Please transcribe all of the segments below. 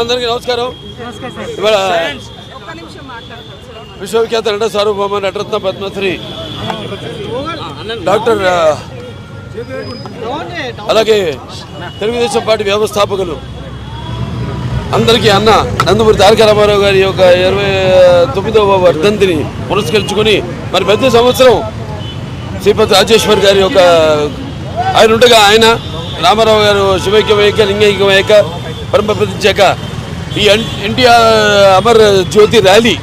అందరికీ నమస్కారం. ఇవాళ విశ్వవిఖ్యాత నట సార్వభౌమ నటరత్న పద్మశ్రీ డాక్టర్ అలాగే తెలుగుదేశం పార్టీ వ్యవస్థాపకులు అందరికీ అన్న నందమూరి తారక రామారావు గారి యొక్క 29వ వర్ధంతిని పురస్కరించుకొని మరి ప్రతి సంవత్సరం శ్రీపతి రాజేశ్వర్ గారి యొక్క ఆయన ఉండగా ఆయన రామారావు గారు శివైక్యమయ్యాక లింగైక్యమయ్యాక పరంపదించాక ఈ ఎన్టీఆర్ అమర్ జ్యోతి ర్యాలీ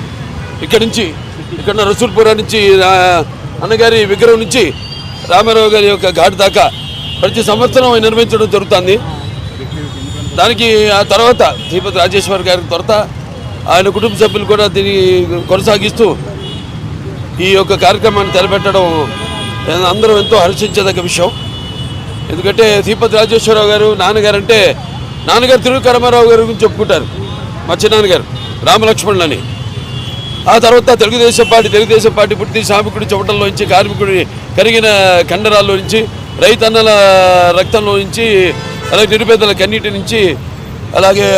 ఇక్కడ నుంచి ఇక్కడ రసూల్పురా నుంచి అన్నగారి విగ్రహం నుంచి రామారావు గారి యొక్క ఘాట్ దాకా ప్రతి సంవత్సరం నిర్వహించడం జరుగుతుంది. దానికి ఆ తర్వాత శ్రీపతి రాజేశ్వర్ గారి తర్వాత ఆయన కుటుంబ సభ్యులు కూడా దీన్ని కొనసాగిస్తూ ఈ యొక్క కార్యక్రమాన్ని తలపెట్టడం అందరం ఎంతో హర్షించేదగ్గ విషయం. ఎందుకంటే శ్రీపతి రాజేశ్వరరావు గారు నాన్నగారు అంటే నాన్నగారు తిరుగు రామారావు గారి గురించి చెప్పుకుంటారు, మా చిన్నాన్నగారు రామలక్ష్మణులు అని. ఆ తర్వాత తెలుగుదేశం పార్టీ పుట్టి శ్రామికుడి చెమటల్లో నుంచి, కార్మికుడి కరిగిన కండరాల్లో నుంచి, రైతన్నల రక్తంలో నుంచి, అలాగే నిరుపేదల కన్నీటి నుంచి, అలాగే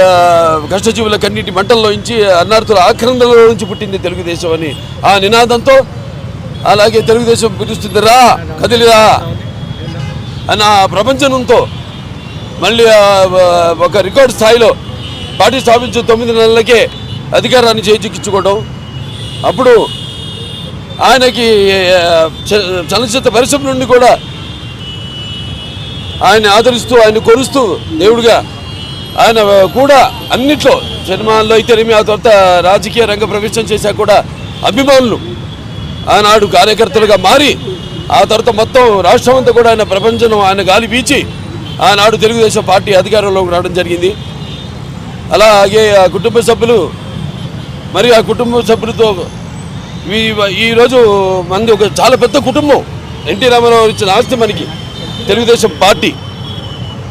కష్టజీవుల కన్నీటి మంటల్లో నుంచి, అన్నార్థుల ఆక్రందనలో నుంచి పుట్టింది తెలుగుదేశం అని ఆ నినాదంతో, అలాగే తెలుగుదేశం పిలుస్తుంది రా కదిలిరా అన్న ప్రపంచంతో మళ్ళీ ఒక రికార్డు స్థాయిలో పార్టీ స్థాపించిన 9 నెలలకే అధికారాన్ని చేజిక్కించుకోవడం. అప్పుడు ఆయనకి చలనచిత్ర పరిశ్రమ నుండి కూడా ఆయన ఆదరిస్తూ ఆయన కొలుస్తూ దేవుడిగా ఆయన కూడా అన్నిట్లో సినిమాల్లో అయితేనేమి, ఆ తర్వాత రాజకీయ రంగ ప్రవేశం చేశాక కూడా అభిమానులు ఆనాడు కార్యకర్తలుగా మారి ఆ తర్వాత మొత్తం రాష్ట్రం అంతా కూడా ఆయన ప్రపంచం ఆయన గాలి వీచి ఆనాడు తెలుగుదేశం పార్టీ అధికారంలోకి రావడం జరిగింది. అలాగే ఆ కుటుంబ సభ్యులు మరి ఆ కుటుంబ సభ్యులతో ఈరోజు మంది ఒక చాలా పెద్ద కుటుంబం. ఎన్టీ రామారావు ఇచ్చిన ఆస్తి మనకి తెలుగుదేశం పార్టీ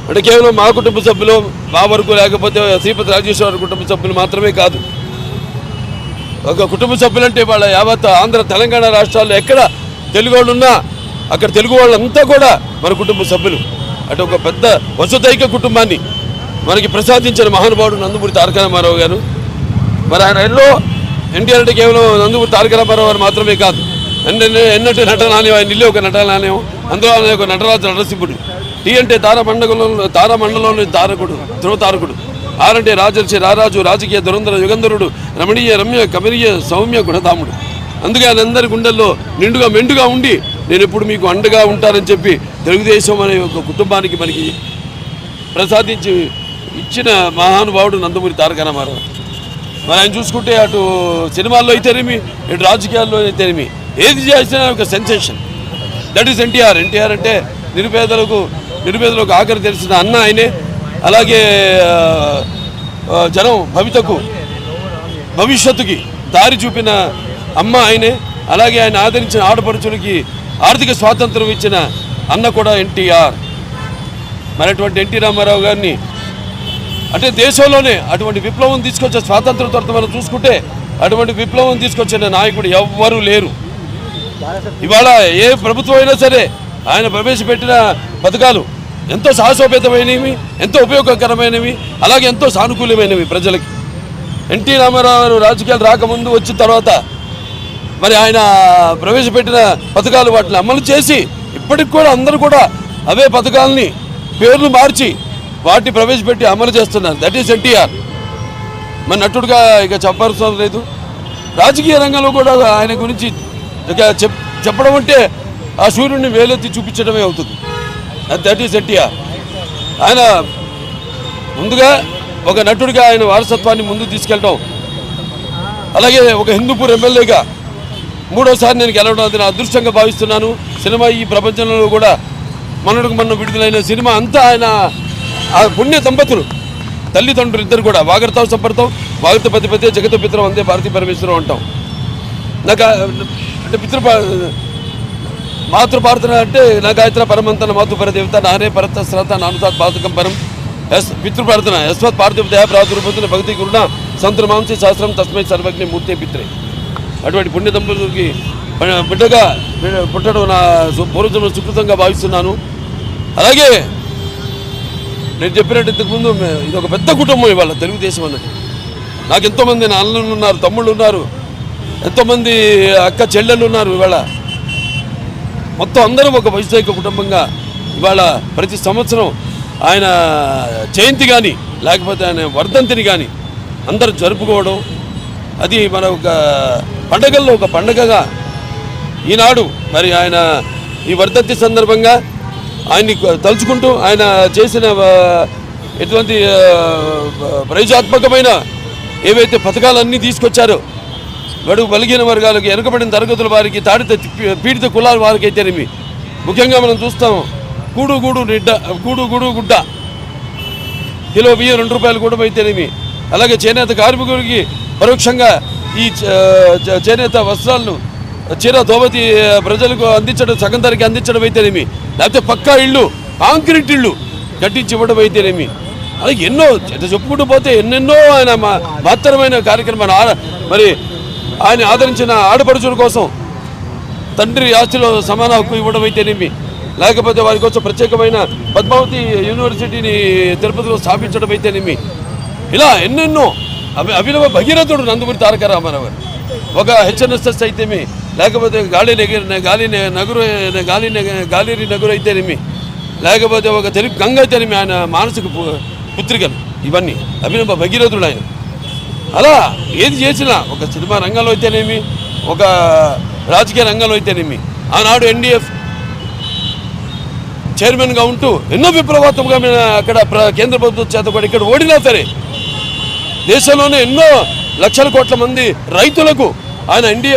అంటే కేవలం మా కుటుంబ సభ్యులు మా వరకు లేకపోతే శ్రీపతి రాజేశ్వర కుటుంబ సభ్యులు మాత్రమే కాదు. ఒక కుటుంబ సభ్యులంటే వాళ్ళ యావత్ ఆంధ్ర తెలంగాణ రాష్ట్రాల్లో ఎక్కడ తెలుగు వాళ్ళు ఉన్నా అక్కడ తెలుగు వాళ్ళంతా కూడా మన కుటుంబ సభ్యులు. అటు ఒక పెద్ద వసుదైక కుటుంబాన్ని మనకి ప్రసాదించిన మహానుభావుడు నందమూరి తారక రామారావు గారు. మరి ఆయన ఎన్నో ఎన్టీఆర్ అంటే కేవలం నందమూరి తారక రామారావు గారు మాత్రమే కాదు, ఎన్నటి నటనాలయం, ఆయన ఇల్లు ఒక నటనాలయం, అందులో ఆయన ఒక నటరాజు నరసింహుడు. టీ అంటే తారామండలంలోని తారకుడు, ధ్రువ తారకుడు. ఆరంటే రాజర్షి రారాజు, రాజకీయ దురంధర యుగంధరుడు, రమణీయ రమ్య కమనీయ సౌమ్య గుణధాముడు. అందుకే ఆయన అందరి గుండెల్లో నిండుగా మెండుగా ఉండి నేను ఎప్పుడు మీకు అండగా ఉంటానని చెప్పి తెలుగుదేశం అనే ఒక కుటుంబానికి మనకి ప్రసాదించి ఇచ్చిన మహానుభావుడు నందమూరి తారక రామారావు. మరి ఆయన చూసుకుంటే అటు సినిమాల్లో అయితేనేమి, ఇటు రాజకీయాల్లో అయితేనేమి ఏది చేసినా ఒక sensation. That is NTR. NTR అంటే నిరుపేదలకు ఆఖరి తెలిసిన అన్న ఆయనే. అలాగే జనం భవిష్యత్తుకి దారి చూపిన అమ్మ ఆయనే. అలాగే ఆయన ఆదరించిన ఆడపడుచులకి ఆర్థిక స్వాతంత్రం ఇచ్చిన అన్న కూడా ఎన్టీఆర్. మరి అటువంటి ఎన్టీ రామారావు గారిని అంటే దేశంలోనే అటువంటి విప్లవం తీసుకొచ్చే స్వాతంత్రం తర్వాత మనం చూసుకుంటే అటువంటి విప్లవం తీసుకొచ్చిన నాయకుడు ఎవ్వరూ లేరు. ఇవాళ ఏ ప్రభుత్వం అయినా సరే ఆయన ప్రవేశపెట్టిన పథకాలు ఎంతో సాహసోపేతమైనవి, ఎంతో ఉపయోగకరమైనవి, అలాగే ఎంతో సానుకూలమైనవి ప్రజలకి. ఎన్టీ రామారావు రాజకీయాలు రాకముందు వచ్చిన తర్వాత మరి ఆయన ప్రవేశపెట్టిన పథకాలు వాటిని అమలు చేసి ఇప్పటికి కూడా అందరూ కూడా అవే పథకాలని పేర్లు మార్చి వాటిని ప్రవేశపెట్టి అమలు చేస్తున్నారు. That is NTR. మరి నటుడుగా ఇక చెప్పాల్సిన లేదు. రాజకీయ రంగంలో కూడా ఆయన గురించి ఇక చెప్పడం అంటే ఆ సూర్యుడిని వేలెత్తి చూపించడమే అవుతుంది. That is NTR. ఆయన ముందుగా ఒక నటుడిగా ఆయన వారసత్వాన్ని ముందుకు తీసుకెళ్ళడం, అలాగే ఒక హిందూపూర్ ఎమ్మెల్యేగా 3వసారి నేను గెలవడం అది నా అదృష్టంగా భావిస్తున్నాను. సినిమా ఈ ప్రపంచంలో కూడా మొన్న విడుదలైన సినిమా అంతా ఆయన ఆ పుణ్య దంపతులు, తల్లిదండ్రులు ఇద్దరు కూడా వాగర్తావు సంపర్తం, వాగర్త పతిపతి జగత పిత్రం అందే భారతీ పరమేశ్వరం అంటాం. నాకు అంటే మాతృపార్థన అంటే నా గాయత్ర పరమంతన మాతృపర దేవత నానే పరత శ్రత నానుతాత్ పాతకం పరం పితృప్రార్థన యశ్వత్ పార్థివ దేహ ప్రాదుర్భూతున్న భక్తి గురుణ సంతుల మాంసి శాస్త్రం తస్మై సర్వజ్ఞ మూర్తి పిత్రే. అటువంటి పుణ్య దంపతులకి బిడ్డగా పుట్టడం నా పూర్వజన్మ సుకృతంగా భావిస్తున్నాను. అలాగే నేను చెప్పినట్టు ఇంతకుముందు ఇది ఒక పెద్ద కుటుంబం ఇవాళ తెలుగుదేశం అన్నది. నాకు ఎంతోమంది నా అన్నలు ఉన్నారు, తమ్ముళ్ళు ఉన్నారు, ఎంతోమంది అక్క చెల్లెళ్ళు ఉన్నారు. ఇవాళ మొత్తం అందరం ఒక వైజాగ్ కుటుంబంగా ఇవాళ ప్రతి సంవత్సరం ఆయన జయంతి కానీ లేకపోతే ఆయన వర్ధంతిని కానీ అందరూ జరుపుకోవడం, అది మన ఒక పండగల్లో ఒక పండగగా ఈనాడు మరి ఆయన ఈ వర్ధంతి సందర్భంగా ఆయన్ని తలుచుకుంటూ ఆయన చేసిన ఎటువంటి ప్రయోజనాత్మకమైన ఏవైతే పథకాలన్నీ తీసుకొచ్చారో బడుగు బలిగిన వర్గాలకు, వెనుకబడిన తరగతుల వారికి, పీడిత కులాల వారికి అయితేనేమి, ముఖ్యంగా మనం చూస్తాం గూడు గుడ్డ కిలో బియ్యం 2 రూపాయలు కూడా అయితేనేమి, అలాగే చేనేత కార్మికుడికి పరోక్షంగా ఈ చేనేత వస్త్రాలను చీర దోవతి ప్రజలకు అందించడం, సగం ధరకి అందించడం అయితేనేమి, లేకపోతే పక్కా ఇళ్ళు, కాంక్రీట్ ఇళ్ళు కట్టించి ఇవ్వడం అయితేనేమి, అలాగే ఎన్నో చెప్పుకుంటూ పోతే ఎన్నెన్నో ఆయన మహత్తరమైన కార్యక్రమాలు. మరి ఆయన ఆదరించిన ఆడపడుచుల కోసం తండ్రి ఆస్తిలో సమాన హక్కు ఇవ్వడం అయితేనేమి, లేకపోతే వారి కోసం ప్రత్యేకమైన పద్మావతి యూనివర్సిటీని తిరుపతిలో స్థాపించడం అయితేనేమి, ఇలా ఎన్నెన్నో అభినవ భగీరథుడు నందమూరి తారక రామారావు. ఒక హెచ్ఎన్ఎస్ఎస్ అయితేమి, లేకపోతే గాలేరి నగరు అయితేనేమి, లేకపోతే ఒక తెలుగు గంగ అయితేనేమి, ఆయన మానసిక పుత్రికలు, ఇవన్నీ అభినవ భగీరథుడు ఆయన. అలా ఏది చేసినా ఒక సినిమా రంగంలో అయితేనేమి, ఒక రాజకీయ రంగంలో అయితేనేమి, ఆనాడు ఎన్డీఎఫ్ చైర్మన్గా ఉంటూ ఎన్నో విప్లవాత్మకమైన అక్కడ కేంద్ర ప్రభుత్వం చేత కూడా ఇక్కడ ఓడినా సరే దేశంలోనే ఎన్నో లక్షల కోట్ల మంది రైతులకు ఆయన ఎన్డీఎఫ్